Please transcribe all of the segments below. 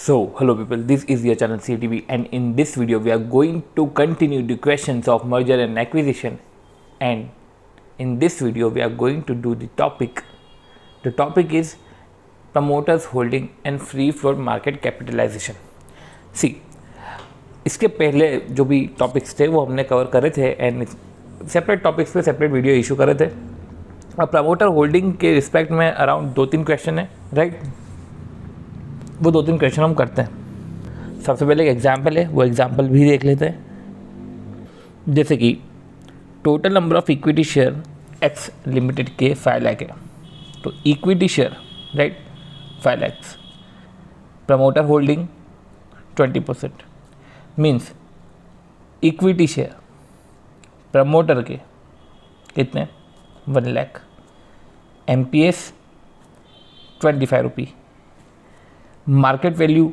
Hello people, this is your channel CTV, and in this video we are going to continue the questions of merger and acquisition, and in this video we are going to do the topic. The topic is promoters holding and free float market capitalization. See, इसके पहले जो भी topics थे वो हमने cover करे थे and separate topics पे सेपरेट वीडियो इशू करे थे. अब प्रमोटर होल्डिंग के रिस्पेक्ट में अराउंड 2-3 क्वेश्चन है, राइट. वो 2-3 क्वेश्चन हम करते हैं. सबसे पहले एक एग्जाम्पल है, वो एग्जाम्पल भी देख लेते हैं. जैसे कि total number of equity share x limited के 5 लाख है. तो equity share, right, 5 lakh. Promoter holding 20%, means equity share promoter के कितने 1 lakh. MPS 25 rupee. Market value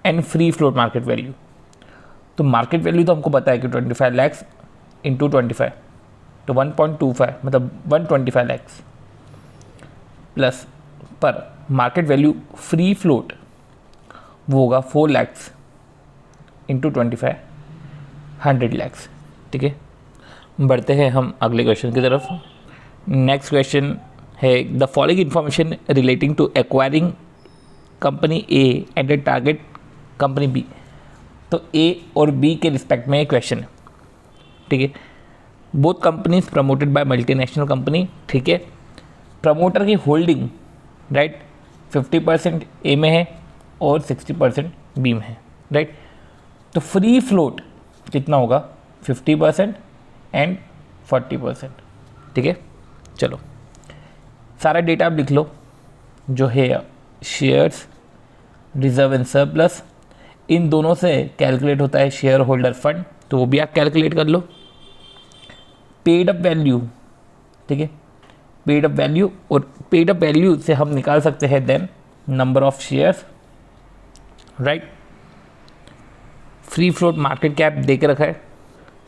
and free float market value. तो मार्केट वैल्यू तो हमको पता है कि 25 लैक्स इंटू 25, तो 1.25 मतलब 125 लैक्स प्लस पर मार्केट वैल्यू फ्री फ्लोट वो होगा 4 लैक्स इंटू 25, 100 लैक्स. ठीक है, बढ़ते हैं हम अगले क्वेश्चन की तरफ. नेक्स्ट क्वेश्चन है the following information relating to acquiring company A and a target company B. तो ए और बी के रिस्पेक्ट में क्वेश्चन है. ठीक है, both companies promoted by multinational company. ठीक है, प्रमोटर की होल्डिंग, राइट, 50% ए में है और 60% बी में है, राइट. तो फ्री फ्लोट कितना होगा 50% एंड 40%. ठीक है, चलो सारा डेटा आप लिख लो जो है. शेयर्स, रिजर्व एंड सरप्लस, इन दोनों से कैलकुलेट होता है शेयर होल्डर फंड, तो वो भी आप कैलकुलेट कर लो. पेड अप वैल्यू, ठीक है, पेड अप वैल्यू, और पेड अप वैल्यू से हम निकाल सकते हैं then number of shares, right. Free float market cap दे के रखा है.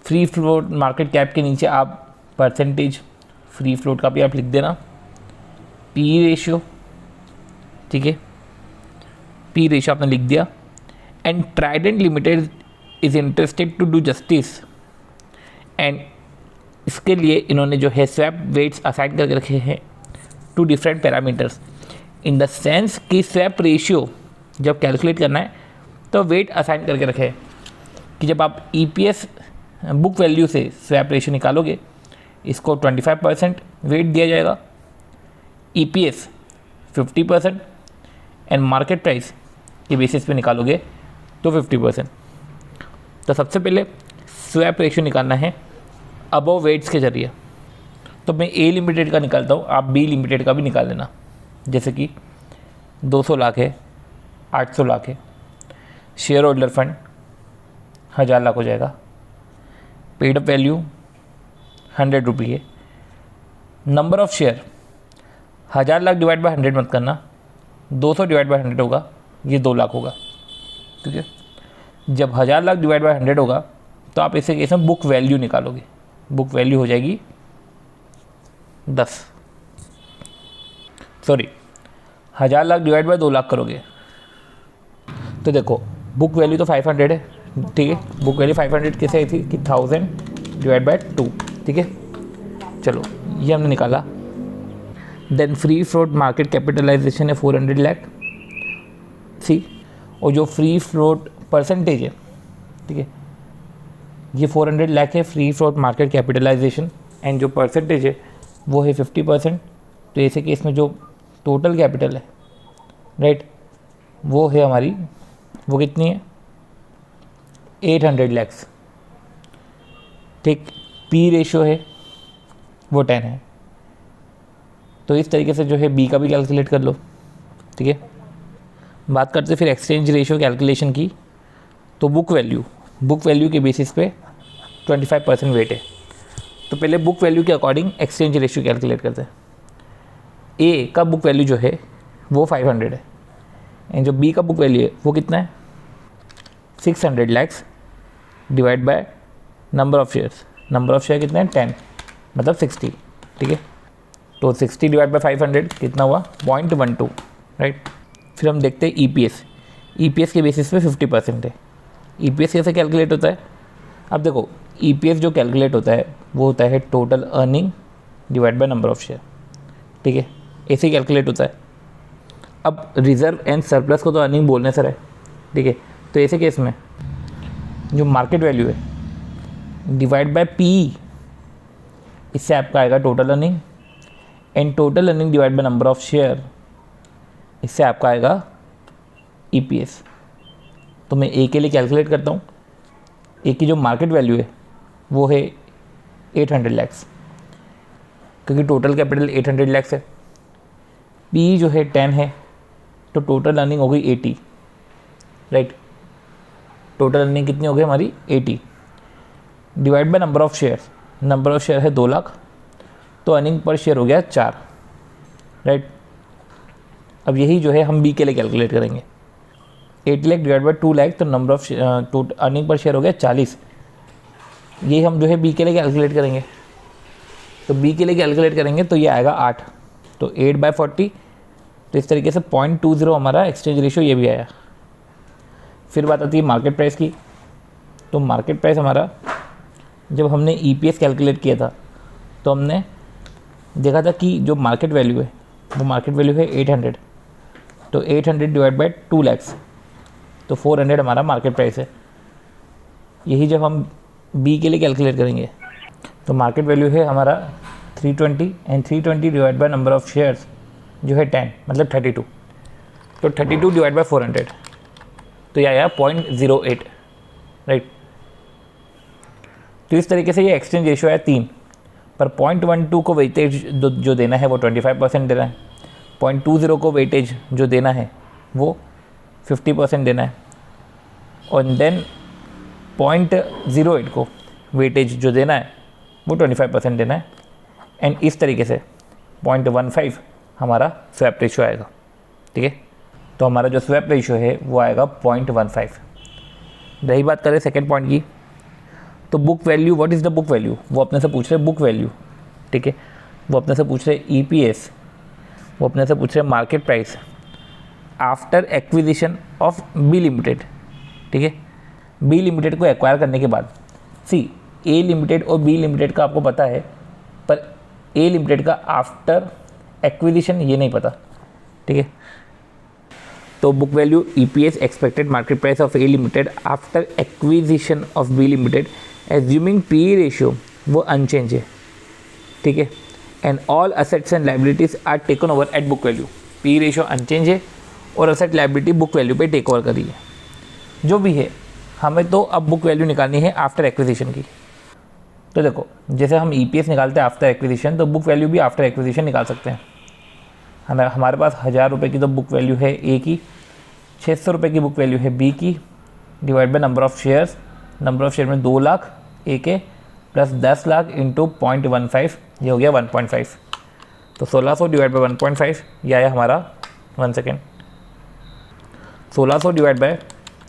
फ्री फ्लोट मार्केट कैप के नीचे आप परसेंटेज फ्री फ्लोट का भी आप लिख देना. पी रेशियो, ठीक है, पी रेशियो आपने लिख दिया. And Trident limited is interested to do justice, and इसके लिए इन्होंने जो है स्वैप वेट्स असाइन करके रखे हैं two different parameters, in the sense कि स्वैप रेशियो जब कैलकुलेट करना है तो वेट असाइन करके रखे हैं कि जब आप EPS बुक वैल्यू से स्वैप रेशियो निकालोगे, इसको 25% वेट दिया जाएगा, EPS 50% एंड मार्केट प्राइस के बेसिस पे निकालोगे तो 50%. तो सबसे पहले स्वैप रेशियो निकालना है अबव वेट्स के जरिए. तो मैं ए लिमिटेड का निकालता हूँ, आप बी लिमिटेड का भी निकाल लेना. जैसे कि 200 लाख है, 800 लाख है. शेयर होल्डर फंड 1000 लाख हो जाएगा. पेड अप वैल्यू 100 रुपी है. Number of share 1000 lakh divide by 100 मत करना, 200 डिवाइड बाय 100 होगा, ये 2 लाख होगा. ठीक है, जब 1000 लाख डिवाइड बाय 100 होगा तो आप इसे केस में बुक वैल्यू निकालोगे. बुक वैल्यू हो जाएगी 10, sorry 1000 lakh divide by 2 lakh करोगे तो देखो बुक वैल्यू तो 500 है. ठीक है, बुक वैल्यू 500 कैसे आई थी कि 1000 डिवाइड बाय 2. ठीक है, चलो ये हमने निकाला. Then free float market capitalisation है 400 लाख. सी, और जो फ्री फ्लोट परसेंटेज है, ठीक है, ये 400 लाख है free float market capitalisation, and जो परसेंटेज है वो है 50%. तो ऐसे केस में जो टोटल कैपिटल है, राइट, वो है हमारी, वो कितनी है 800 लाख. ठीक, पी रेशियो है वो 10 है. तो इस तरीके से जो है बी का भी कैलकुलेट कर लो. ठीक है, बात करते फिर एक्सचेंज रेशियो कैलकुलेशन की. तो बुक वैल्यू के बेसिस पे 25% वेट है. तो पहले बुक वैल्यू के अकॉर्डिंग एक्सचेंज रेशियो कैलकुलेट करते हैं. ए का बुक वैल्यू जो है वो 500 है, एंड जो बी का बुक वैल्यू है वो कितना है 600 lakhs divide by number of shares. Number of share कितना है 10, मतलब 60. ठीक है, तो 60 डिवाइड बाई 500 कितना हुआ 0.12, राइट. फिर हम देखते हैं EPS. EPS के बेसिस पे 50% है। EPS कैसे कैलकुलेट होता है? अब देखो, EPS जो कैलकुलेट होता है वो होता है total earning divide by number of share, ठीक है, ऐसे ही कैलकुलेट होता है। अब रिजर्व एंड सरप्लस को तो अर्निंग बोलने सर है, ठीक है, तो ऐसे केस में जो मार्केट वैल्यू है डिवाइड बाय PE, इससे आपका आएगा total earning, and total earning divide by number of share, इससे आपका आएगा EPS। तो मैं A के लिए कैलकुलेट करता हूँ। A की जो मार्केट वैल्यू है वो है 800 लैक्स, क्योंकि टोटल कैपिटल 800 लैक्स है। PE जो है 10 है, तो टोटल अर्निंग हो गई 80, राइट। टोटल अर्निंग कितनी हो गई हमारी? 80 divide by number of share, number of share है 2 लाख, तो अर्निंग पर शेयर हो गया 4, राइट। अब यही जो है हम B के लिए कैलकुलेट करेंगे। 80 लाख डिवाइड बाय 2 लाख, तो number of earning per share हो गया 40। यही हम जो है B के लिए कैलकुलेट करेंगे। तो B के लिए कैलकुलेट करेंगे तो ये आएगा 8, तो 8/40। तो इस तरीके से 0.20 हमारा एक्सचेंज रेशियो ये भी आया। फिर बात आती है मार्केट प्राइस की। तो मार्केट प्राइस हमारा, जब हमने EPS कैलकुलेट किया था तो हमने देखा था कि जो मार्केट वैल्यू है वो मार्केट वैल्यू है 800, तो 800 डिवाइड बाय 2 लैक्स, तो 400 हमारा मार्केट प्राइस है। यही जब हम B के लिए कैलकुलेट करेंगे तो मार्केट वैल्यू है हमारा 320, and 320 divide by number of shares जो है 10, मतलब 32, तो 32 डिवाइड बाय 400, तो यह आया 0.08, राइट। तो इस तरीके से ये एक्सचेंज रेशियो है 3, पर 0.12 को वेटेज जो देना है वो 25% देना है, 0.20 को वेटेज जो देना है वो 50% देना है, और देन 0.08 को वेटेज जो देना है वो 25% देना है। एंड इस तरीके से 0.15 हमारा स्वैप रेशियो आएगा, ठीक है। तो हमारा जो स्वैप रेशियो है वो आएगा 0.15। रही बात करें सेकेंड पॉइंट की, तो book value, what is the book value, वो अपने से पूछ रहे बुक वैल्यू, ठीक है। वो अपने से पूछ रहे EPS, वो अपने से पूछ रहे market price after acquisition of B limited, ठीक है। B लिमिटेड को एक्वायर करने के बाद, सी A लिमिटेड और B लिमिटेड का आपको पता है, पर A लिमिटेड का आफ्टर एक्विजिशन ये नहीं पता, ठीक है। तो book value EPS expected market price of A limited after acquisition of B limited assuming PE ratio वो अनचेंज है, ठीक है। And all assets and liabilities are taken over at book value. PE ratio unchange है और asset liability book value पे take over करी है। जो भी है, हमें तो अब बुक वैल्यू निकालनी है आफ्टर एक्विजिशन की। तो देखो, जैसे हम EPS निकालते हैं आफ्टर एक्विजिशन, तो बुक वैल्यू भी आफ्टर एक्विजिशन निकाल सकते हैं। हमारे पास 1000 रुपये की तो बुक वैल्यू है A की, 600 रुपये की बुक वैल्यू है B की, divide by number of shares, number of share में 2 लाख A के, प्लस 10 लाख इंटू 0.15, ये हो गया 1.5। तो 1600 डिवाइड बाय 1.5, ये आया हमारा 1 सेकेंड, 1600 डिवाइड बाय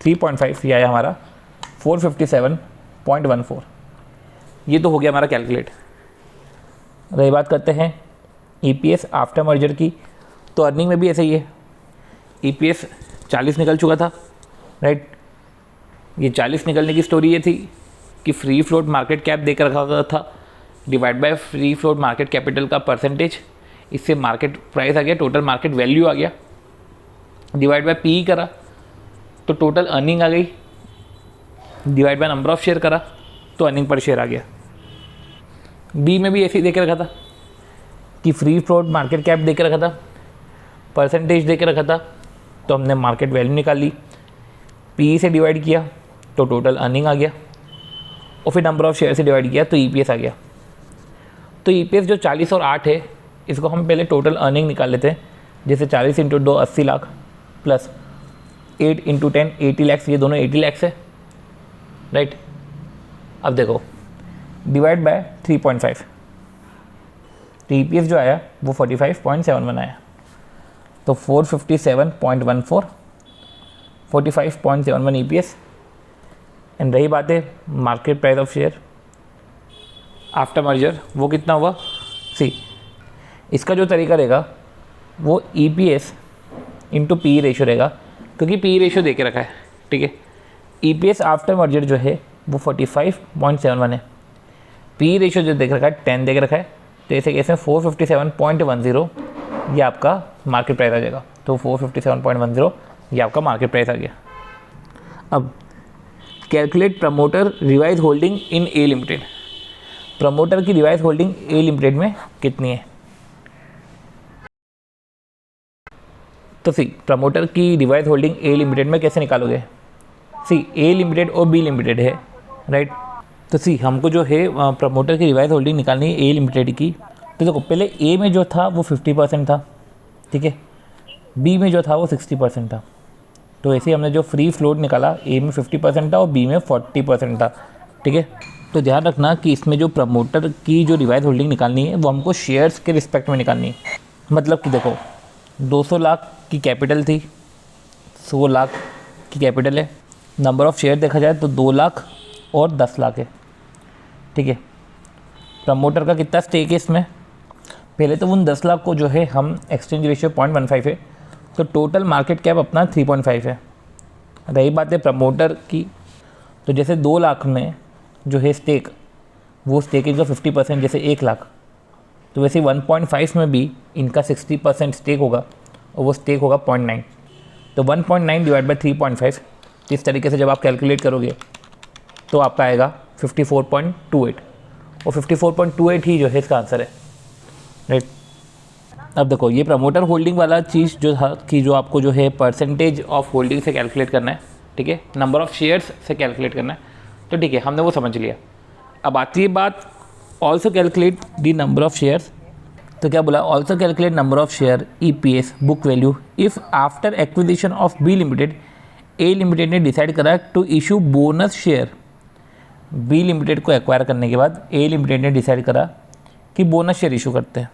3.5, ये आया हमारा 457.14। ये तो हो गया हमारा कैलकुलेट। रही बात करते हैं EPS आफ्टर मर्जर की, तो अर्निंग में भी ऐसे ही है। EPS 40 निकल चुका था, राइट। ये 40 निकलने की स्टोरी ये थी कि फ्री फ्लोट मार्केट कैप देकर रखा था, divide by free float market capital का परसेंटेज, इससे मार्केट प्राइस आ गया, टोटल मार्केट वैल्यू आ गया, डिवाइड बाय PE करा तो टोटल अर्निंग आ गई, divide by number of share करा तो अर्निंग पर शेयर आ गया। B में भी ऐसे ही देकर रखा था कि फ्री फ्लोट मार्केट कैप देकर रखा था, परसेंटेज देकर रखा था, तो हमने मार्केट वैल्यू निकाल ली, PE से डिवाइड किया तो टोटल अर्निंग आ गया, और फिर नंबर ऑफ शेयर से डिवाइड किया तो EPS आ गया। तो EPS जो 40 और 8 है, इसको हम पहले टोटल अर्निंग निकाल लेते हैं। जैसे 40 into 2 80 lakh, plus 8 into 10 80 lakhs, ये दोनों 80 लैक्स है, राइट। अब देखो, डिवाइड बाय 3.5, तो EPS जो आया वो 45.71 आया, तो 457.14, 45.71 EPS। एंड रही बात है market price of share after merger, वो कितना हुआ, सी इसका जो तरीका रहेगा वो EPS इंटू PE रेशियो रहेगा, क्योंकि पी रेशियो दे के रखा है, ठीक है। EPS आफ्टर मर्जर जो है वो 45.71 है, पी रेशियो जो देख रखा है 10 दे के रखा है, तो ऐसे केस में 457.10 ये आपका मार्केट प्राइस आ जाएगा। तो 457.10 ये आपका मार्केट प्राइस आ गया। अब calculate promoter revise holding in A limited. Promoter की रिवाइज होल्डिंग ए लिमिटेड में कितनी है? तो सी प्रमोटर की रिवाइज होल्डिंग ए लिमिटेड में कैसे निकालोगे? सी ए लिमिटेड और बी लिमिटेड है, राइट। तो सी हमको जो है प्रमोटर की रिवाइज होल्डिंग निकालनी है ए लिमिटेड की। तो देखो पहले ए में जो था वो 50% था, ठीक है, बी में जो था वो 60% था। तो ऐसे ही हमने जो फ्री फ्लोट निकाला, ए में 50% था और बी में 40% था, ठीक है। तो ध्यान रखना कि इसमें जो प्रमोटर की जो रिवाइज होल्डिंग निकालनी है वो हमको शेयर्स के रिस्पेक्ट में निकालनी है। मतलब कि देखो 200 लाख की कैपिटल थी, 100 लाख की कैपिटल है, नंबर ऑफ़ शेयर देखा जाए तो 2 लाख और 10 लाख है, ठीक है। प्रमोटर का कितना स्टेक है इसमें? पहले तो उन 10 लाख को जो है हम एक्सचेंज रेशियो 0.15 है, तो टोटल मार्केट कैप अपना 3.5 है। रही बात है प्रमोटर की, तो जैसे 2 लाख में जो है स्टेक, वो स्टेक इनका 50%, जैसे 1 लाख, तो वैसे 1.5 में भी इनका 60% स्टेक होगा और वो स्टेक होगा 0.9। तो 1.9 डिवाइड बाई 3.5, इस तरीके से जब आप कैलकुलेट करोगे तो आपका आएगा 54.28, और 54.28 ही जो है इसका आंसर है, राइट। अब देखो ये प्रमोटर होल्डिंग वाला चीज़ जो था कि जो आपको जो है परसेंटेज ऑफ होल्डिंग से कैलकुलेट करना है, ठीक है, नंबर ऑफ़ शेयर्स से कैलकुलेट करना है, तो ठीक है हमने वो समझ लिया। अब आती है बात also calculate the number of shares. तो क्या बोला? Also calculate number of share EPS book value if after acquisition of B limited A limited ने डिसाइड करा to issue bonus share. B limited को एक्वायर करने के बाद ए लिमिटेड ने डिसाइड करा कि बोनस शेयर इशू करते हैं,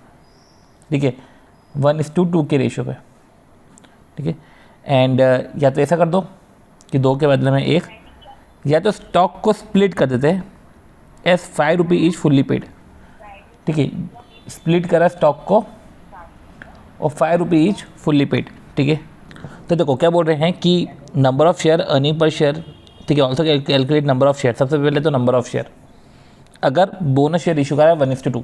ठीक है, 1:2 के रेशियो पे, ठीक है। एंड या तो ऐसा कर दो कि 2 के बदले में 1, या तो स्टॉक को स्प्लिट कर देते हैं एस 5 रुपी ईच फुल्ली पेड, ठीक है। स्प्लिट करा स्टॉक को और 5 रुपी ईच फुल्ली पेड, ठीक है। तो देखो क्या बोल रहे हैं कि number of share, earning per share, ठीक है, also calculate number of share. सबसे पहले तो नंबर ऑफ़ शेयर, अगर बोनस शेयर इशू करा है 1:2,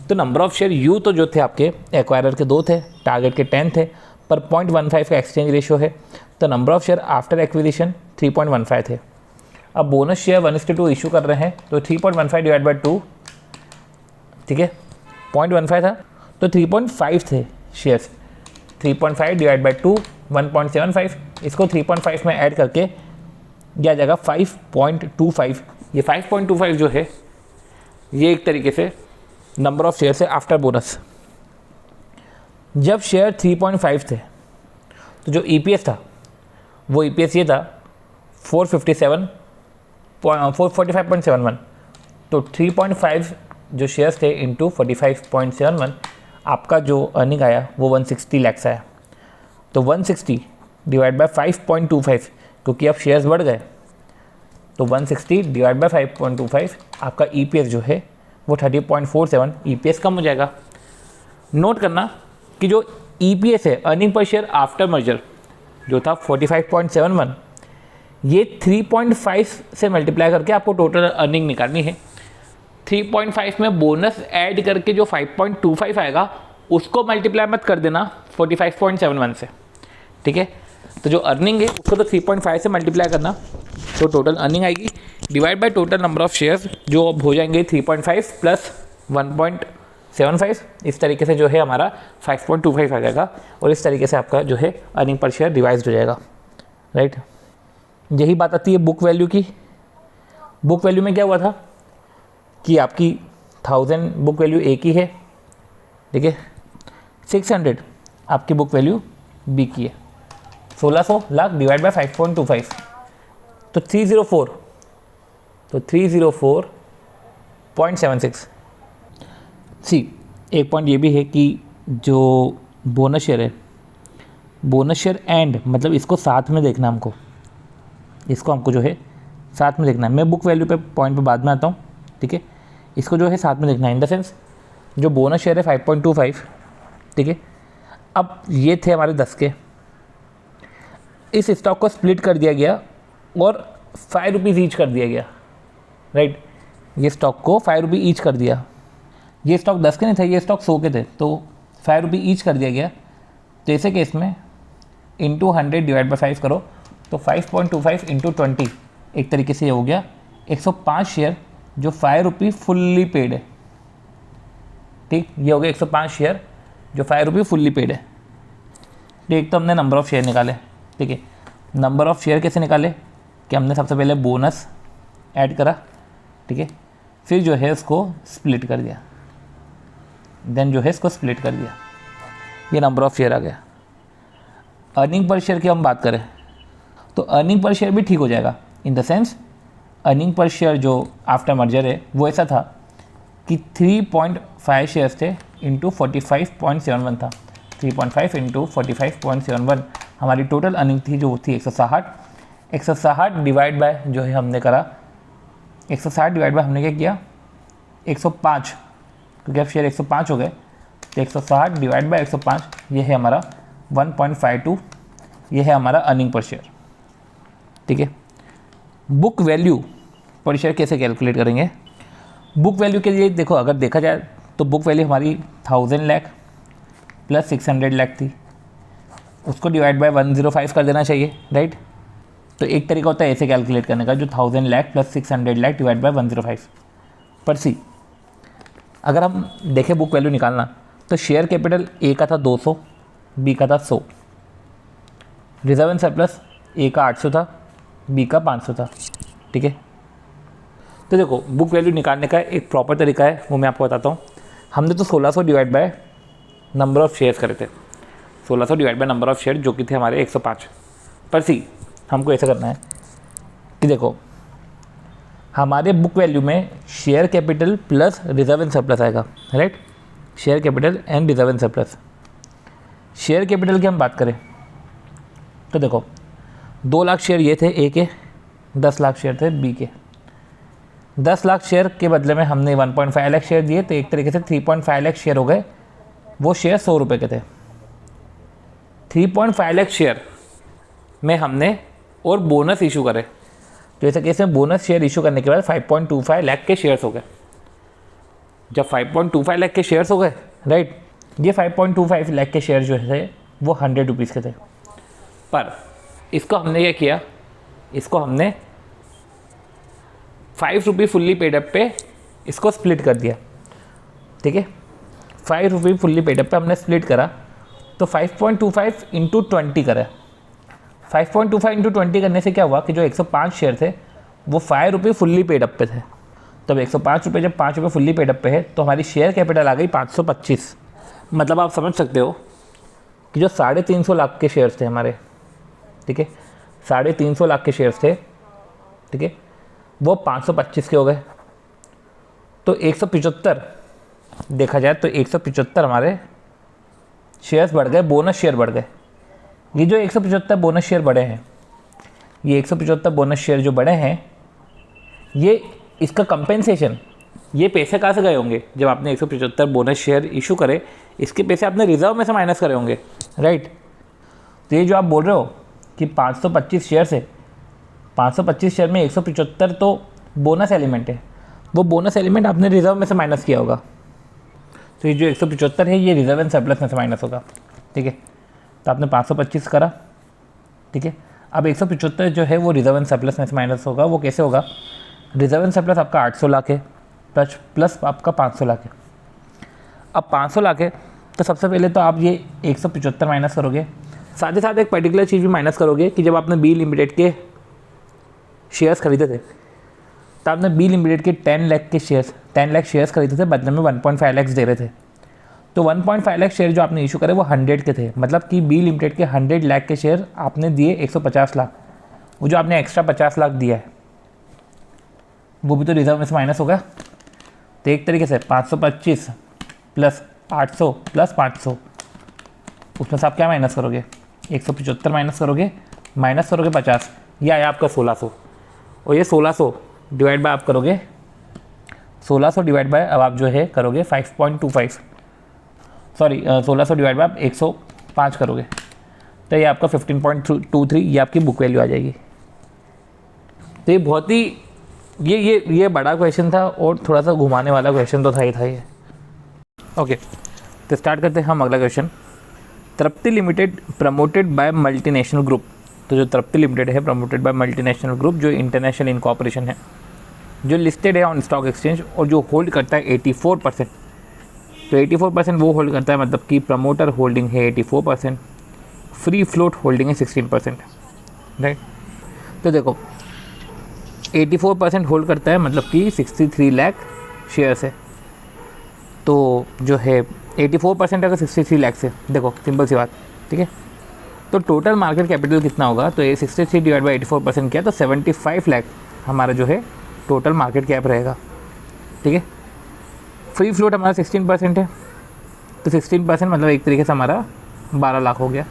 तो नंबर ऑफ़ शेयर यू तो जो थे आपके एक्वायरर के 2 थे, टारगेट के 10 थे, पर 0.15 का एक्सचेंज रेशियो है, तो number of share after acquisition 3.15 थे। अब बोनस शेयर 1:2 इशू कर रहे हैं, तो 3.15 डिवाइड बाई 2, ठीक है, 0.15 था तो 3.5 थे शेयर्स। 3.5 डिवाइड बाई 2 1.75, इसको 3.5 में ऐड करके यह आ जाएगा 5.25। ये 5.25 जो है ये एक तरीके से नंबर ऑफ़ शेयर से आफ्टर बोनस। जब शेयर 3.5 थे तो जो EPS था वो EPS ये था 445.71, तो 3.5 जो शेयर्स थे इंटू 45.71, आपका जो अर्निंग आया वो 160 लैक्स आया। तो 160 डिवाइड बाय 5.25, क्योंकि अब शेयर्स बढ़ गए, तो 160 डिवाइड बाय 5.25 आपका EPS जो है वो 30.47, EPS कम हो जाएगा। नोट करना कि जो EPS है, earning per share after merger, जो था 45.71, ये 3.5 से मल्टीप्लाई करके आपको टोटल अर्निंग निकालनी है। 3.5 में बोनस ऐड करके जो 5.25 आएगा उसको मल्टीप्लाई मत कर देना 45.71 से, ठीक है। तो जो अर्निंग है उसको तो 3.5 से मल्टीप्लाई करना, तो टोटल अर्निंग आएगी divide by total number of shares, जो अब हो जाएंगे 3.5 प्लस 1.75। इस तरीके से जो है हमारा 5.25 आ जाएगा, और इस तरीके से आपका जो है अर्निंग पर शेयर रिवाइज हो जाएगा, राइट। यही बात आती है बुक वैल्यू की। बुक वैल्यू में क्या हुआ था कि आपकी 1000 बुक वैल्यू ए की है, ठीक है, 600 आपकी बुक वैल्यू बी की है, 1600 लाख डिवाइड बाय 5.25, तो 304, तो 304.76। सी एक पॉइंट ये भी है कि जो बोनस शेयर है, बोनस शेयर एंड मतलब इसको साथ में देखना, हमको इसको हमको जो है साथ में देखना है। मैं बुक वैल्यू पे पॉइंट पे बाद में आता हूँ, ठीक है, इसको जो है साथ में देखना है। इन द सेंस जो बोनस शेयर है 5.25, ठीक है, अब ये थे हमारे 10 के, इस स्टॉक को स्प्लिट कर दिया गया और 5 रुपीज़ ईच कर दिया गया, राइट। ये स्टॉक को 5 रुपये ईच कर दिया। ये स्टॉक 10 के नहीं थे, ये स्टॉक 100 के थे, तो 5 रुपये ईच कर दिया गया। तो ऐसे केस में इंटू 100 डिवाइड बाई 5 करो तो 5.25 इंटू 20 एक तरीके से ये हो गया 105 शेयर जो 5 रुपये फुल्ली पेड है। ठीक, ये हो गया 105 शेयर जो 5 रुपये फुल्ली पेड है। एक तो हमने नंबर ऑफ़ शेयर निकाले, ठीक है। नंबर ऑफ़ शेयर कैसे निकाले कि हमने सबसे पहले बोनस ऐड करा, ठीक है, फिर जो है उसको स्प्लिट कर दिया, देन जो है इसको स्प्लिट कर दिया, ये नंबर ऑफ़ शेयर आ गया। अर्निंग पर शेयर की हम बात करें तो अर्निंग पर शेयर भी ठीक हो जाएगा, इन the sense earning per share जो आफ्टर मर्जर है वो ऐसा था कि 3.5 शेयर्स थे इंटू 45.71 था। 3.5 इंटू 45.71 हमारी टोटल अर्निंग थी जो थी 160 डिवाइड बाय जो है हमने करा 160 डिवाइड बाय हमने क्या किया 105, क्योंकि अब शेयर 105 हो गए तो 160 डिवाइड बाय 105 ये है हमारा 1.52, ये है हमारा अर्निंग पर शेयर, ठीक है। बुक वैल्यू पर शेयर कैसे कैलकुलेट करेंगे? बुक वैल्यू के लिए देखो, अगर देखा जाए तो बुक वैल्यू हमारी 1000 लाख प्लस 600 लाख थी, उसको डिवाइड बाय 105 कर देना चाहिए, राइट। तो एक तरीका होता है ऐसे कैलकुलेट करने का, जो 1000 lakh plus 600 lakh divide by 105 पर सी। अगर हम देखें बुक वैल्यू निकालना तो शेयर कैपिटल ए का था 200, बी का था 100, रिजर्व एंड सरप्लस ए का 800 था, बी का 500 था, ठीक है। तो देखो बुक वैल्यू निकालने का एक प्रॉपर तरीका है, वो मैं आपको बताता हूँ। हमने तो 1600 divide by number of shares करे थे, 1600 divide by number of share जो कि थे हमारे 105 पर सी। हमको ऐसा करना है कि देखो हमारे बुक वैल्यू में share capital plus reserve and surplus आएगा, right. Share capital and reserve and surplus. Share capital की हम बात करें तो देखो 2 लाख शेयर ये थे ए के, 10 लाख शेयर थे बी के। 10 लाख शेयर के बदले में हमने 1.5 लाख शेयर दिए, तो एक तरीके से 3.5 लाख शेयर हो गए। वो शेयर 100 रुपये के थे। 3.5 लाख शेयर में हमने और बोनस इशू करे, तो ऐसे केस में बोनस शेयर इशू करने के बाद 5.25 लाख के शेयर्स हो गए। जब 5.25 लाख के शेयर्स हो गए, राइट, ये 5.25 लाख के शेयर जो थे वो 100 रुपीज़ के थे। पर इसको हमने क्या किया, इसको हमने 5 रुपये फुल्ली पेड अप पे इसको स्प्लिट कर दिया, ठीक है। 5 रुपये फुल्ली पेड अप पे हमने स्प्लिट करा तो 5.25 इंटू 20 करा। 5.25 इंटू 20 करने से क्या हुआ कि जो 105 शेयर थे वो 5 रुपये फुल्ली पेड अप पे थे। तब 105 रुपये जब 5 रुपये फुल्ली पेड अप पे है तो हमारी शेयर कैपिटल आ गई 525। मतलब आप समझ सकते हो कि जो 350 लाख के शेयर्स थे हमारे, ठीक है, 350 लाख के शेयर्स थे, ठीक है, वो 525 के हो गए। तो 175 देखा जाए तो 175 हमारे शेयर्स बढ़ गए, बोनस शेयर बढ़ गए। ये जो 175 बोनस शेयर बढ़े हैं, ये 175 बोनस शेयर जो बढ़े हैं, ये इसका कंपेंसेशन, ये पैसे कहाँ से गए होंगे? जब आपने 175 बोनस शेयर इशू करे, इसके पैसे आपने रिजर्व में से माइनस करे होंगे, राइट। तो ये जो आप बोल रहे हो कि 525 शेयर से 525 शेयर में 175 तो बोनस एलिमेंट है, वो बोनस एलिमेंट आपने रिजर्व में से माइनस किया होगा। तो ये जो 175 है ये रिजर्व एंड सरप्लस में से माइनस होगा, ठीक है। तो आपने 525 करा, ठीक है। अब 175 जो है वो रिजर्व एंड सरप्लस में से माइनस होगा। वो कैसे होगा? रिजर्व एंड सरप्लस आपका 800 लाख है प्लस आपका 500 लाख है। अब 500 लाख है तो सबसे पहले तो आप ये 175 माइनस करोगे, साथ ही साथ एक पर्टिकुलर चीज़ भी माइनस करोगे कि जब आपने बी लिमिटेड के शेयर्स खरीदे थे तो आपने बी लिमिटेड के 10 लाख शेयर्स खरीदे थे, बदले में 1.5 लाख दे रहे थे। तो 1.5 लाख शेयर जो आपने इशू करे वो 100 के थे, मतलब कि बी लिमिटेड के 100 लाख के शेयर आपने दिए 150 लाख। वो जो आपने एक्स्ट्रा 50 लाख दिया है वो भी तो रिजर्व में से माइनस होगा। तो एक तरीके से 525 प्लस 800 प्लस 500, उसमें से आप क्या माइनस करोगे? 175 माइनस करोगे, माइनस करोगे 50, ये आया आपका 1600। और ये 1600 डिवाइड बाय आप करोगे 1600 डिवाइड बाय अब आप जो है करोगे 5.25, सॉरी 1600 डिवाइड बाय आप 105 करोगे। तो ये आपका 15.23 ये आपकी बुक वैल्यू आ जाएगी। तो ये बहुत ही ये बड़ा क्वेश्चन था और थोड़ा सा घुमाने वाला क्वेश्चन तो था ये। ओके, तो स्टार्ट करते हैं हम अगला question. Tripti limited promoted by multinational group. तो जो तृप्ति लिमिटेड है प्रमोटेड बाय मल्टीनेशनल ग्रुप, जो इंटरनेशनल इनकॉर्पोरेशन है, जो लिस्टेड है ऑन स्टॉक एक्सचेंज और जो होल्ड करता है 84%। तो 84% वो होल्ड करता है, मतलब कि प्रमोटर होल्डिंग है 84%, फ्री फ्लोट होल्डिंग है 16%, राइट। तो देखो 84% होल्ड करता है, मतलब कि 63 लाख शेयर्स है। तो जो है 84% अगर 63 लाख से, देखो सिंपल सी बात, ठीक है। तो टोटल मार्केट कैपिटल कितना होगा, तो ये 63 डिवाइड बाई 84% किया तो 75 लाख हमारा जो है टोटल मार्केट कैप रहेगा, ठीक है। फ्री फ्लोट हमारा 16% है, तो 16% मतलब एक तरीके से हमारा 12 लाख हो गया।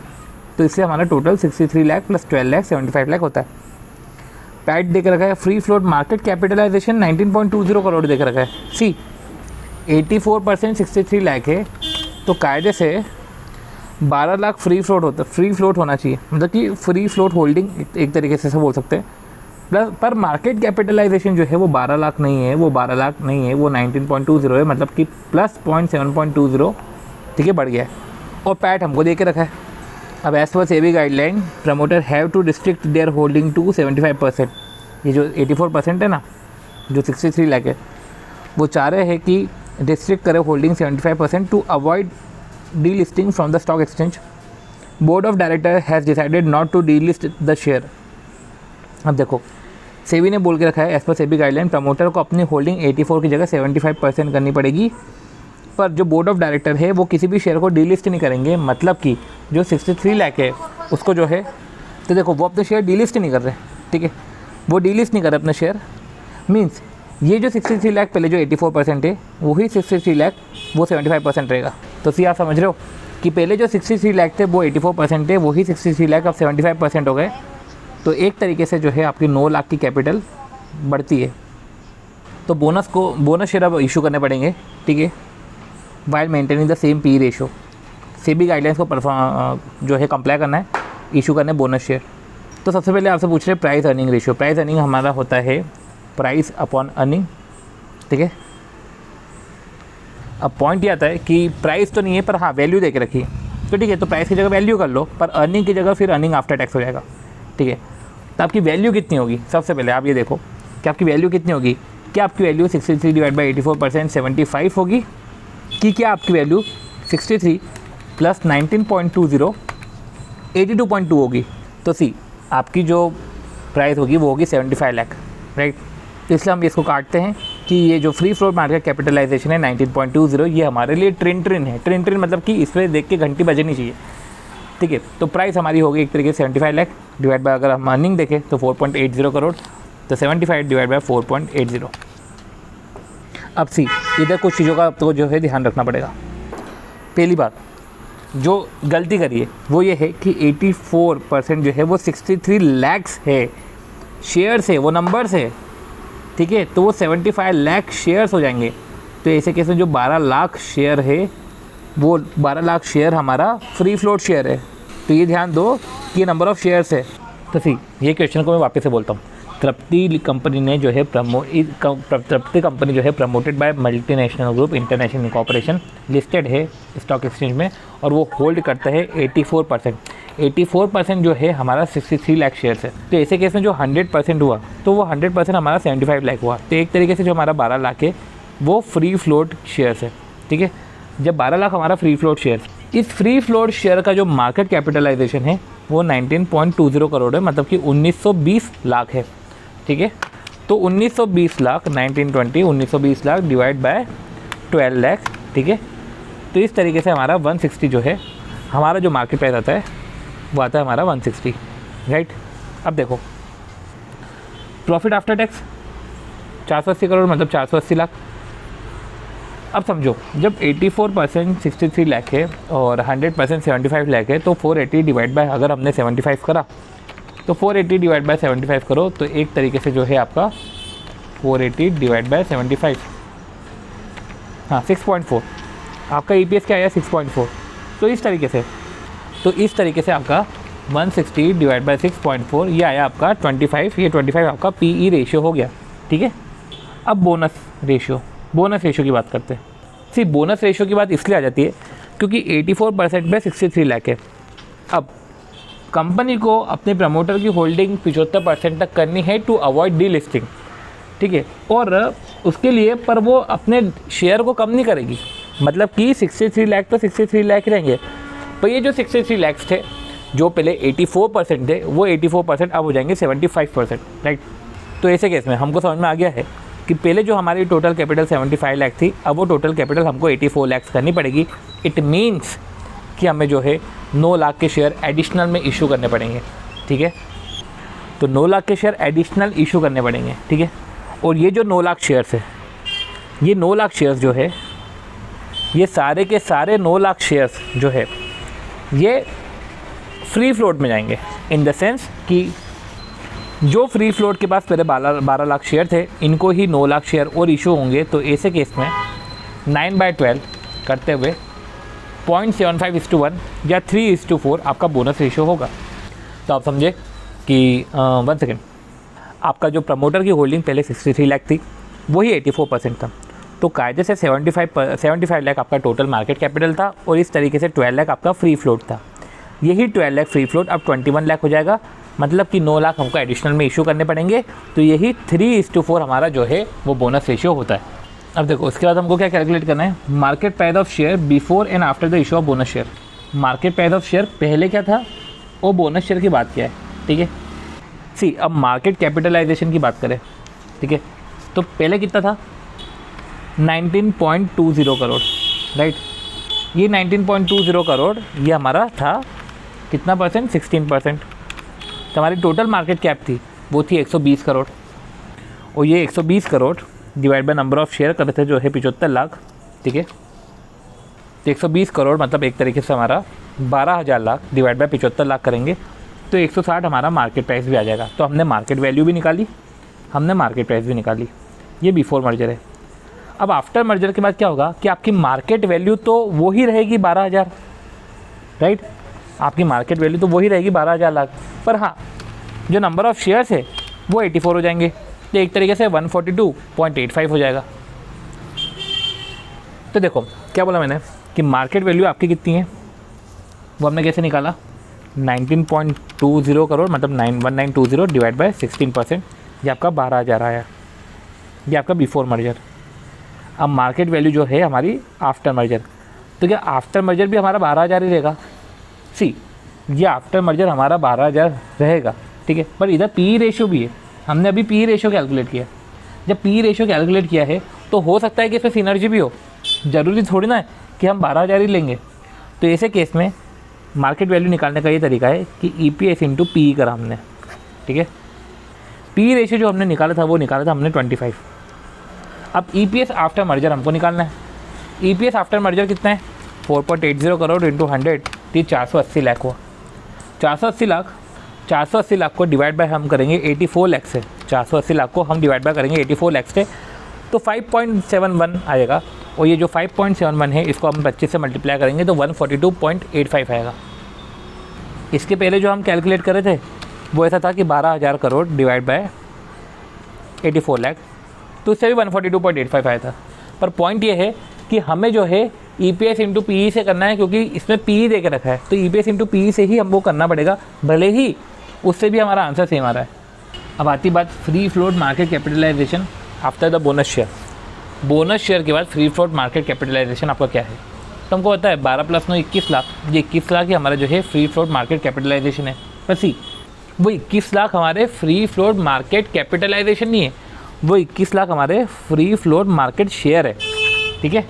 तो इसलिए हमारा टोटल 63 लाख प्लस 12 लाख 75 लाख होता है। पैट देख रखा है, free float market capitalization 19.20 crore देख रखा है। सी 84% 63 लाख है, तो कायदे से 12 लाख फ्री फ्लोट होना चाहिए, मतलब कि फ्री फ्लोट होल्डिंग एक तरीके से बोल सकते हैं। प्लस पर मार्केट कैपिटलाइजेशन जो है वो 12 लाख नहीं है, वो 19.20 है, मतलब कि प्लस 0.7.20, ठीक है, बढ़ गया है। और पैट हमको दे के रखा है। अब as per SEBI guideline promoter have to restrict their holding to 75%। ये जो 84% है ना, जो 63 लाख है, वो चाह रहे हैं कि रिस्ट्रिक्ट करे holding 75% to avoid delisting from the stock exchange. Board of director has decided not to delist the share. अब देखो सेबी ने बोल के रखा है, as per SEBI guideline promoter को अपनी होल्डिंग 84 की जगह 75% करनी पड़ेगी, पर जो बोर्ड ऑफ डायरेक्टर है वो किसी भी शेयर को डीलिस्ट नहीं करेंगे। मतलब कि जो 63 लाख है उसको जो है, तो देखो वो अपने शेयर डीलिस्ट नहीं कर रहे, ठीक है, वो डीलिस्ट नहीं कर रहे अपने शेयर। मीन्स ये जो 63 लाख पहले जो 84% है, वही 63 लाख वो 75% रहेगा। तो सी आप समझ रहे हो कि पहले जो 63 लाख थे वो 84% है, वही 63 लाख अब 75% हो गए। तो एक तरीके से जो है आपकी 9 लाख की कैपिटल बढ़ती है। तो बोनस शेयर अब इशू करने पड़ेंगे, ठीक है, while maintaining the same P ratio. SEBI guidelines को जो है कंप्लाई करना है, इशू करना है बोनस शेयर। तो सबसे पहले आपसे पूछ रहे हैं price earning ratio. Price earning हमारा होता है प्राइस अपॉन अर्निंग, ठीक है। अब पॉइंट ये आता है कि प्राइस तो नहीं है, पर हाँ वैल्यू दे के रखिए, तो ठीक है, तो प्राइस की जगह वैल्यू कर लो, पर अर्निंग की जगह फिर अर्निंग आफ्टर टैक्स हो जाएगा, ठीक है। तो आपकी वैल्यू कितनी होगी, सबसे पहले आप ये देखो कि आपकी वैल्यू कितनी होगी। क्या आपकी वैल्यू 63 डिवाइड बाई 84% 75 होगी, कि क्या आपकी वैल्यू 63 प्लस 19.20 82.2 होगी। तो सी आपकी जो प्राइस होगी वो होगी 75 लाख, राइट। तो इसलिए हम इसको काटते हैं कि ये जो फ्री फ्लोट मार्केट कैपिटलाइजेशन है 19.20, ये हमारे लिए ट्रिन है। ट्रिन मतलब कि इस पर देख के घंटी बजनी चाहिए, ठीक है। तो प्राइस हमारी होगी एक तरीके से 75 लाख डिवाइड बाय, अगर हम अर्निंग देखें तो 4.80 करोड़, तो 75 डिवाइड बाय 4.80। अब सी इधर कुछ चीज़ों का आपको जो है ध्यान रखना पड़ेगा। पहली बात जो गलती करिए वो ये है कि 84% जो है वो 63 लैक्स है, शेयर्स है, वो नंबर्स है, ठीक है। तो वो 75 लाख शेयर्स हो जाएंगे। तो ऐसे कैसे जो 12 लाख शेयर है, वो 12 लाख शेयर हमारा फ्री फ्लोट शेयर है। तो ये ध्यान दो कि ये नंबर ऑफ़ शेयर्स है। तो सी ये क्वेश्चन को मैं वापस से बोलता हूँ। तृप्ति कंपनी ने जो है तृप्ति कंपनी जो है promoted by multinational group international incorporation, listed है स्टॉक एक्सचेंज में, और वो होल्ड करता है 84%। 84% जो है हमारा 63 लाख शेयर्स है। तो ऐसे केस में जो 100% हुआ तो वो 100% हमारा 75 लाख हुआ। तो एक तरीके से जो हमारा 12 लाख है वो फ्री फ्लोट शेयर्स है, ठीक है। जब 12 लाख हमारा फ्री फ्लोट शेयर्स, इस फ्री फ्लोट शेयर का जो मार्केट कैपिटलाइजेशन है वो 19.20 करोड़ है, मतलब कि 1920 लाख है, ठीक है। तो 1920 लाख 1920 लाख डिवाइड बाय 12 लाख, ठीक है। तो इस तरीके से हमारा 160 जो है हमारा जो मार्केट प्राइस आता है वो आता है हमारा 160, राइट। अब देखो प्रॉफिट आफ्टर टैक्स 480 करोड़ मतलब 480 लाख। अब समझो जब 84% 63 लाख है और 100% 75 लाख है, तो 480 डिवाइड बाय, अगर हमने 75 करा तो 480 डिवाइड बाय 75 करो, तो एक तरीके से जो है आपका 480 डिवाइड बाय 75, हाँ 6.4, आपका EPS क्या आया 6.4। तो इस तरीके से आपका 160 डिवाइड बाई 6.4, ये आया आपका 25, ये 25 आपका PE रेशियो हो गया, ठीक है। अब बोनस रेशियो की बात करते हैं। सी बोनस रेशियो की बात इसलिए आ जाती है क्योंकि 84% में 63 लाख है। अब कंपनी को अपने प्रमोटर की होल्डिंग 75% तक करनी है टू अवॉइड डी लिस्टिंग, ठीक है। और उसके लिए पर वो अपने शेयर को कम नहीं करेगी, मतलब कि 63 लाख तो 63 लाख रहेंगे, पर ये जो 63 लाख थे जो पहले 84% थे वो 84% अब हो जाएंगे 75%, राइट। तो ऐसे केस में हमको समझ में आ गया है कि पहले जो हमारी टोटल कैपिटल 75 लाख थी, अब वो टोटल कैपिटल हमको 84 लाख करनी पड़ेगी। इट मीन्स कि हमें जो है 9 लाख के शेयर एडिशनल में इशू करने पड़ेंगे, ठीक है। तो 9 लाख के शेयर एडिशनल इशू करने पड़ेंगे, ठीक है। और ये जो 9 लाख शेयर्स है, ये 9 लाख शेयर्स जो है, ये सारे के सारे 9 लाख शेयर्स जो है ये फ्री फ्लोट में जाएंगे, इन द सेंस कि जो फ्री फ्लोट के पास पहले 12 लाख शेयर थे, इनको ही 9 लाख शेयर और इशू होंगे। तो ऐसे केस में 9/12 करते हुए 0.75:1 या 3:4 आपका बोनस रेशियो होगा। तो आप समझे कि 1 सेकेंड, आपका जो प्रमोटर की होल्डिंग पहले 63 लाख थी वही 84% था, तो कायदे से 75 लाख आपका टोटल मार्केट कैपिटल था और इस तरीके से 12 लाख आपका फ्री फ्लोट था। यही 12 लाख फ्री फ्लोट अब 21 लाख हो जाएगा, मतलब कि 9 लाख हमको एडिशनल में इशू करने पड़ेंगे। तो यही 3:4 हमारा जो है वो बोनस रेशियो होता है। अब देखो उसके बाद हमको क्या कैलकुलेट करना है, market price of share before and after the issue of bonus share. Market price of share पहले क्या था और बोनस शेयर की बात क्या है, ठीक है। सी अब मार्केट कैपिटलाइजेशन की बात करें, ठीक है, तो पहले कितना था 19.20 करोड़, राइट। ये 19.20 करोड़ ये हमारा था कितना परसेंट, 16%। तो हमारी टोटल मार्केट कैप थी वो थी 120 करोड़, और ये 120 crore divide by number of share करते थे जो है 75 लाख, ठीक है। तो 120 करोड़ मतलब एक तरीके से हमारा 12,000 लाख डिवाइड बाय 75 लाख करेंगे तो 160 हमारा मार्केट प्राइस भी आ जाएगा। तो हमने मार्केट वैल्यू भी निकाली, हमने मार्केट प्राइस भी निकाली। ये बिफोर मर्जर है। अब आफ्टर मर्जर के बाद क्या होगा कि आपकी मार्केट वैल्यू तो वो ही रहेगी 12,000, राइट। आपकी मार्केट वैल्यू तो वही रहेगी 12,000 लाख, पर हाँ जो नंबर ऑफ़ शेयर्स है वो 84 हो जाएंगे, तो एक तरीके से 142.85 हो जाएगा। तो देखो क्या बोला मैंने कि मार्केट वैल्यू आपकी कितनी है, वो हमने कैसे निकाला, 19.20 करोड़ मतलब 1920 डिवाइड बाय 16%, ये आपका 12,000 आया, ये आपका बिफोर मर्जर। अब मार्केट वैल्यू जो है हमारी आफ्टर मर्जर, तो क्या आफ्टर मर्जर भी हमारा 12,000 ही रहेगा। सी ये आफ्टर मर्जर हमारा 12,000 रहेगा, ठीक है, पर इधर पी रेशियो भी है। हमने अभी पी रेशियो कैलकुलेट किया, जब पी रेशियो कैलकुलेट किया है तो हो सकता है कि इसमें सिनर्जी भी हो, ज़रूरी थोड़ी ना है कि हम 12,000 ही लेंगे। तो ऐसे केस में मार्केट वैल्यू निकालने का ये तरीका है कि EPS इंटू PE करा हमने, ठीक है। पी रेशियो जो हमने निकाला था वो निकाला था हमने 25। अब EPS आफ्टर मर्जर हमको निकालना है। EPS आफ्टर मर्जर कितना है, 4.80 करोड़ इंटू 100, ये 480 लाख हुआ। 480 लाख को डिवाइड बाय हम करेंगे 84 लाख से, 480 लाख को हम डिवाइड बाय करेंगे 84 लाख से, तो 5.71 आएगा। और ये जो 5.71 है इसको हम 25 से मल्टीप्लाई करेंगे तो 142.85 आएगा। इसके पहले जो हम कैलकुलेट कर रहे थे वो ऐसा था कि 12,000 करोड़ डिवाइड बाय 84 लाख, तो उससे भी 142.85 आया था। पर पॉइंट ये है कि हमें जो है EPS इंटू PE से करना है, क्योंकि इसमें PE दे के रखा है, तो EPS इंटू PE से ही हमको करना पड़ेगा, भले ही उससे भी हमारा आंसर सेम आ रहा है। अब आती बात free float market capitalization after the bonus share. Bonus share के बाद फ्री फ्लोट मार्केट कैपिटलाइजेशन आपका क्या है, तो हमको पता है 12 + 9 21 लाख, ये 21 लाख ही हमारा जो है फ्री फ्लोट मार्केट कैपिटलाइजेशन है। बस ही वो 21 लाख हमारे फ्री फ्लोट मार्केट कैपिटलाइजेशन नहीं है, वो 21 लाख हमारे फ्री फ्लोट मार्केट शेयर है, ठीक है।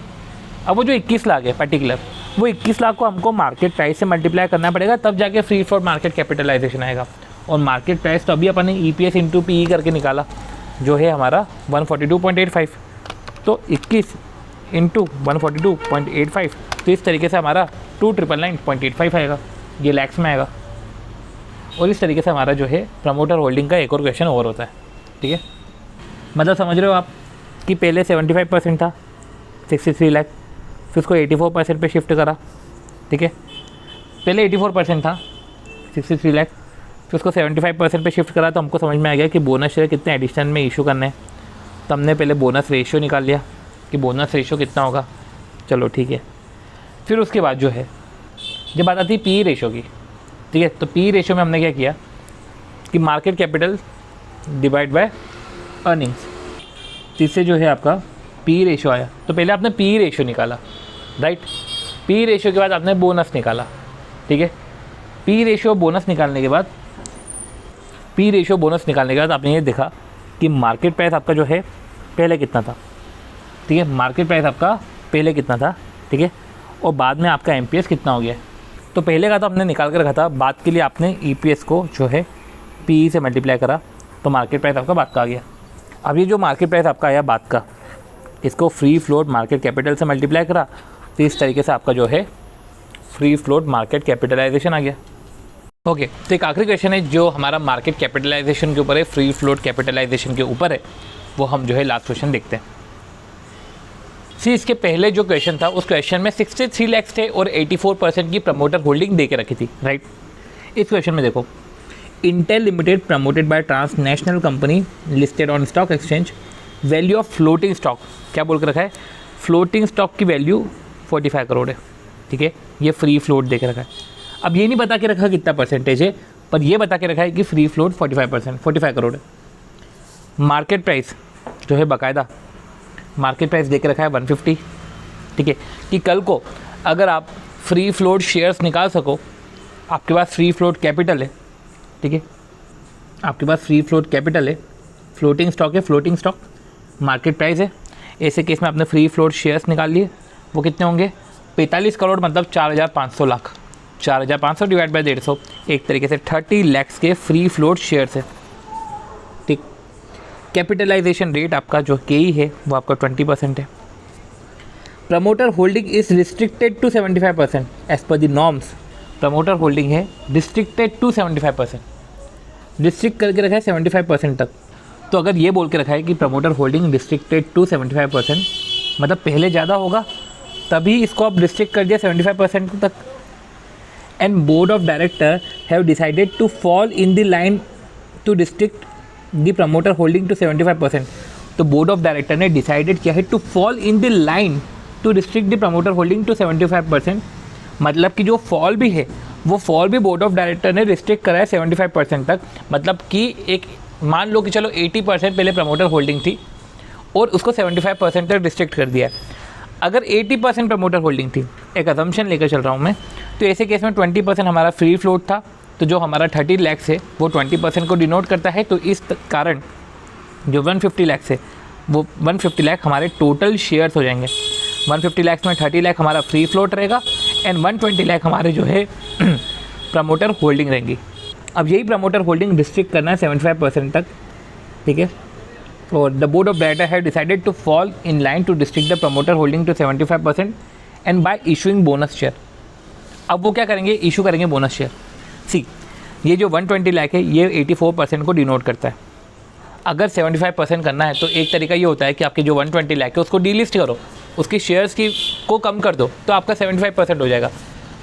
अब वो जो 21 लाख है पर्टिकुलर, वो 21 लाख को हमको मार्केट प्राइस से मल्टीप्लाई करना पड़ेगा, तब जाके फ्री फ्लोट मार्केट कैपिटलाइजेशन आएगा। और मार्केट प्राइस तो अभी अपन ने EPS इंटू PE करके निकाला, जो है हमारा 142.85, तो 21 इंटू 142.85, तो इस तरीके से हमारा 2,999.85 आएगा, ये लैक्स में आएगा। और इस तरीके से हमारा जो है प्रमोटर होल्डिंग का एक और क्वेश्चन और होता है, ठीक है। मतलब समझ रहे हो आप कि पहले 75% था 63 लाख, फिर उसको 84% पे शिफ्ट करा, ठीक है। पहले 84% था, 63 लाख। फिर उसको 75% पे शिफ्ट करा तो हमको समझ में आ गया कि बोनस शेयर कितने एडिशन में इशू करने हैं। तो हमने पहले बोनस रेशियो निकाल लिया कि बोनस रेशियो कितना होगा, चलो ठीक है। फिर उसके बाद जो है जब बात आती है पी रेशियो की, ठीक है, तो पी रेशियो में हमने क्या किया कि market capital divide by earnings, तो इससे जो है आपका पी रेशियो आया। तो पहले आपने पी रेशियो निकाला, राइट। पी रेशियो के बाद आपने बोनस निकाला, ठीक है। पी रेशियो बोनस निकालने के बाद आपने ये देखा कि मार्केट प्राइस आपका जो है पहले कितना था, ठीक है, मार्केट प्राइस आपका पहले कितना था, ठीक है, और बाद में आपका एमपीएस कितना हो गया। तो पहले का तो हमने निकाल कर रखा था, बाद के लिए आपने ईपीएस को जो है पी से मल्टीप्लाई करा तो मार्केट प्राइस आपका बाद का आ गया। अब ये जो मार्केट प्राइस आपका आया बाद का, इसको फ्री फ्लोट मार्केट कैपिटल से मल्टीप्लाई करा तो इस तरीके से आपका जो है फ्री फ्लोट मार्केट कैपिटलाइजेशन आ गया। ओके, तो एक आखिरी क्वेश्चन है जो हमारा मार्केट कैपिटलाइजेशन के ऊपर है, फ्री फ्लोट कैपिटलाइजेशन के ऊपर है, वो हम जो है लास्ट क्वेश्चन देखते हैं। इसके पहले जो क्वेश्चन था उस क्वेश्चन में 63 लाख थे और 84% की प्रमोटर होल्डिंग दे के रखी थी, राइट। इस क्वेश्चन में देखो, Intel limited promoted by transnational company listed on stock exchange, value of floating stock, क्या बोल कर रखा है, फ्लोटिंग स्टॉक की वैल्यू 45 करोड़ है, ठीक है, ये फ्री फ्लोट दे के रखा है। अब ये नहीं बता के रखा कितना परसेंटेज है, पर ये बता के रखा है कि फ्री फ्लोट 45 करोड़ है। मार्केट प्राइस जो है बाकायदा मार्केट प्राइस दे के रखा है 150, ठीक है, कि कल को अगर आप फ्री फ्लोट शेयर्स निकाल सको, आपके पास फ्री फ्लोट कैपिटल है, ठीक है, आपके पास फ्री फ्लोट कैपिटल है, फ्लोटिंग स्टॉक है, फ्लोटिंग स्टॉक मार्केट प्राइस है, ऐसे केस में आपने फ्री फ्लोट शेयर्स निकाल लिए, वो कितने होंगे 45 करोड़, मतलब 4,500 लाख, 4,500 डिवाइड बाय 150, एक तरीके से 30 लाख के फ्री फ्लोट शेयर्स है, ठीक। कैपिटलाइजेशन रेट आपका जो केई है वो आपका 20% है। Promoter holding is restricted to 75% as per the norms. Promoter holding है रिस्ट्रिक्टेड टू 75%, रिस्ट्रिक्ट करके रखा है 75% तक। तो अगर ये बोल के रखा है कि प्रमोटर होल्डिंग रिस्ट्रिक्टेड टू 75%, मतलब पहले ज़्यादा होगा तभी इसको आप रिस्ट्रिक्ट कर दिया 75% तक। And board of director have decided to fall in the line to restrict the promoter holding to 75%। तो बोर्ड ऑफ डायरेक्टर ने डिसाइडेड किया है to fall in the line to restrict the promoter holding to 75%, मतलब कि जो fall भी है वो फॉल भी बोर्ड ऑफ डायरेक्टर ने रिस्ट्रिक्ट करा है 75% तक। मतलब कि एक मान लो कि चलो 80% पहले प्रमोटर होल्डिंग थी और उसको 75% तक रिस्ट्रिक्ट कर दिया है। अगर 80% प्रमोटर होल्डिंग थी, एक असम्पशन लेकर चल रहा हूँ मैं, तो ऐसे केस में 20% हमारा फ्री फ्लोट था, तो जो हमारा 30 लाख है वो 20% को डिनोट करता है। तो इस कारण जो 150 लाख है वो 150 लाख हमारे टोटल शेयर्स हो जाएंगे। 150 लाख में 30 लाख हमारा फ्री फ्लोट रहेगा एंड 120 लाख हमारे जो है प्रमोटर होल्डिंग रहेंगी। अब यही प्रमोटर होल्डिंग रिस्ट्रिक्ट करना है 75% तक, ठीक है। और the board of director have decided to fall in line to restrict the promoter holding to 75% and by issuing bonus share. अब वो क्या करेंगे, इशू करेंगे बोनस शेयर। सी, ये जो 120 लाख है ये 84% को डिनोट करता है। अगर 75% करना है तो एक तरीका ये होता है कि आपके जो 120 लाख है उसको डीलिस्ट करो, उसकी शेयर्स की को कम कर दो, तो आपका 75% हो जाएगा।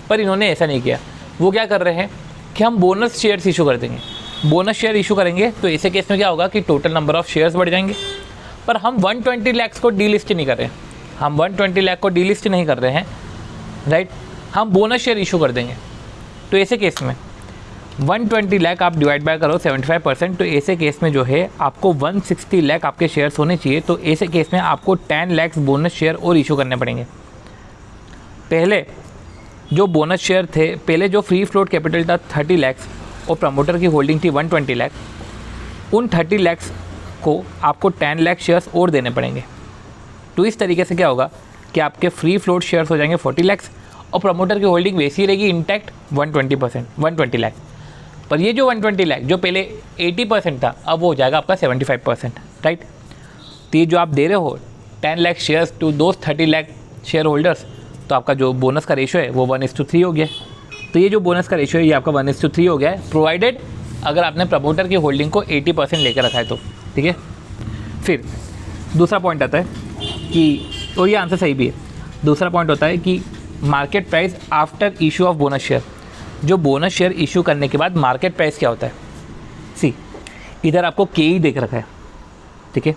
पर इन्होंने ऐसा नहीं किया। वो क्या कर रहे हैं कि हम बोनस शेयर्स इशू कर देंगे। बोनस शेयर इशू करेंगे तो ऐसे केस में क्या होगा कि टोटल नंबर ऑफ़ शेयर्स बढ़ जाएंगे। पर हम 120 लाख को डीलिस्ट नहीं कर रहे हैं, हम 120 लाख को डीलिस्ट नहीं कर रहे हैं, राइट। हम बोनस शेयर इशू कर देंगे। तो ऐसे केस में 120 लाख आप डिवाइड बाय करो 75%, तो ऐसे केस में जो है आपको 160 लाख आपके शेयर्स होने चाहिए। तो ऐसे केस में आपको 10 लाख बोनस शेयर और इशू करने पड़ेंगे। पहले जो बोनस शेयर थे, पहले जो फ्री फ्लोट कैपिटल था 30 लाख और प्रमोटर की होल्डिंग थी 120 लाख, उन 30 लाख को आपको 10 लाख शेयर्स और देने पड़ेंगे। तो इस तरीके से क्या होगा कि आपके फ्री फ्लोट शेयर्स हो जाएंगे 40 लाख और प्रमोटर की होल्डिंग वैसी रहेगी इंटैक्ट 120 लाख। पर ये जो 120 लाख जो पहले 80% था, अब वो हो जाएगा आपका 75%, राइट। तो ये जो आप दे रहे हो 10 lakh shares to those 30 lakh share holders, तो आपका जो बोनस का रेशियो है वो 1:3 हो गया। तो ये जो बोनस का रेशियो है ये आपका 1:3 हो गया है, प्रोवाइडेड अगर आपने प्रमोटर की होल्डिंग को 80% लेकर रखा है तो, ठीक है। फिर दूसरा पॉइंट आता है कि, और ये आंसर सही भी है, दूसरा पॉइंट होता है कि market price after issue of bonus share. जो बोनस शेयर इशू करने के बाद मार्केट प्राइस क्या होता है। सी, इधर आपको के ही देख रखा है, ठीक है,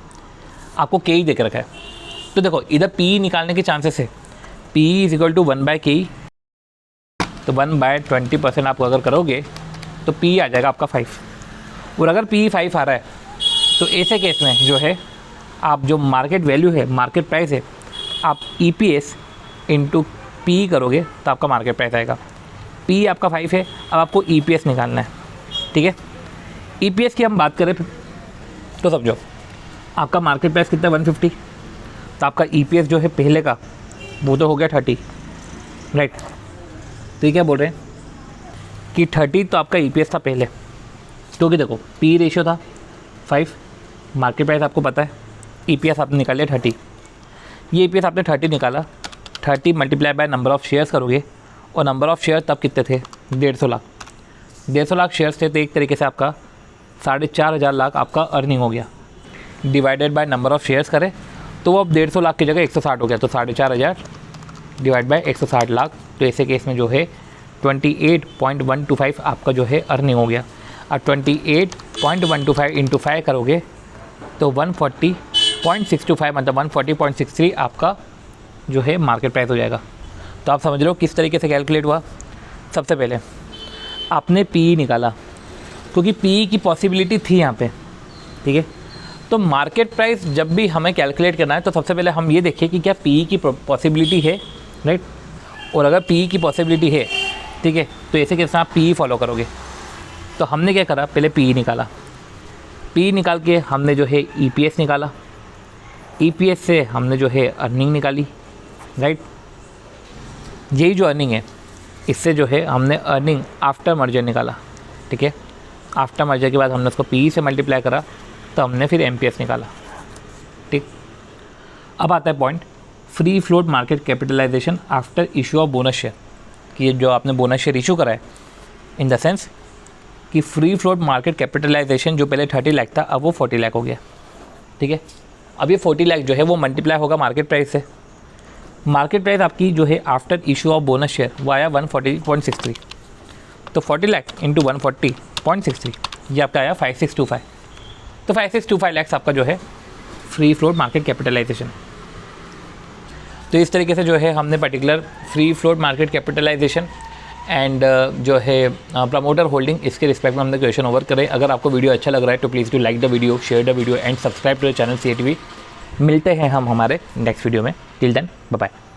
आपको के ही देख रखा है। तो देखो इधर पी निकालने के चांसेस है, पी इज इक्वल टू 1/के, तो 1/20% आप अगर करोगे तो पी आ जाएगा आपका 5। और अगर पी 5 आ रहा है तो ऐसे केस में जो है आप जो मार्केट वैल्यू है, मार्केट प्राइस है, आप EPS इंटू पी करोगे तो आपका मार्केट प्राइस आएगा। पी आपका 5 है, अब आपको EPS निकालना है, ठीक है। EPS की हम बात करें तो समझो आपका मार्केट प्राइस कितना है 150, तो आपका EPS जो है पहले का वो तो हो गया 30, राइट। तो ये क्या बोल रहे हैं कि 30 तो आपका EPS था पहले, क्योंकि देखो P रेशियो था 5, मार्केट प्राइस आपको पता है, EPS आपने निकाले 30, ये EPS आपने 30 निकाला, 30 multiply by number of shares करोगे, और नंबर ऑफ़ शेयर तब कितने थे 150 लाख, 150 लाख शेयर्स थे, तो एक तरीके से आपका 4,500 लाख आपका अर्निंग हो गया। Divided by number of shares करें तो वो अब 150 लाख की जगह 160 हो गया, तो 4,500 डिवाइड बाय 160 लाख, तो ऐसे केस में जो है 28.125 आपका जो है अर्निंग हो गया। अब 28.125 इंटू 5 करोगे तो 140.625 मतलब 140.63 आपका जो है मार्केट प्राइस हो जाएगा। तो आप समझ लो किस तरीके से कैलकुलेट हुआ। सबसे पहले आपने पी निकाला, क्योंकि पी की पॉसिबिलिटी थी यहाँ पे, ठीक है। तो मार्केट प्राइस जब भी हमें कैलकुलेट करना है तो सबसे पहले हम ये देखिए कि क्या पी की पॉसिबिलिटी है, राइट। और अगर पी की पॉसिबिलिटी है, ठीक है, तो ऐसे कैसे आप पी फॉलो करोगे। तो हमने क्या करा, पहले पी निकाला, पी निकाल के हमने जो है EPS निकाला, EPS से हमने जो है अर्निंग निकाली, राइट। यही जो अर्निंग है इससे जो है हमने अर्निंग आफ्टर मर्जर निकाला, ठीक है। आफ्टर मर्जर के बाद हमने उसको PE से मल्टीप्लाई करा तो हमने फिर MPS निकाला, ठीक। अब आता है point free float market capitalization after issue of bonus share, कि ये जो आपने बोनस शेयर इशू करा है, इन द सेंस कि फ्री फ्लोट मार्केट कैपिटलाइजेशन जो पहले 30 लाख था अब वो 40 लाख हो गया, ठीक है। अब ये 40 लाख जो है वो मल्टीप्लाई होगा मार्केट प्राइस से। मार्केट प्राइस आपकी जो है after issue of bonus share वो आया 140.63, तो 40 लाख इंटू 140.63 ये आपका आया 5625। तो 5625 लाख आपका जो है फ्री फ्लोट मार्केट कैपिटलाइजेशन। तो इस तरीके से जो है हमने particular free float market capitalisation and जो है प्रमोटर होल्डिंग इसके रिस्पेक्ट में हमने क्वेश्चन ओवर करें। अगर आपको वीडियो अच्छा लग रहा है तो please do like the video, share the video and subscribe to the channel CATV। मिलते हैं हम हमारे नेक्स्ट वीडियो में। Till then bye bye.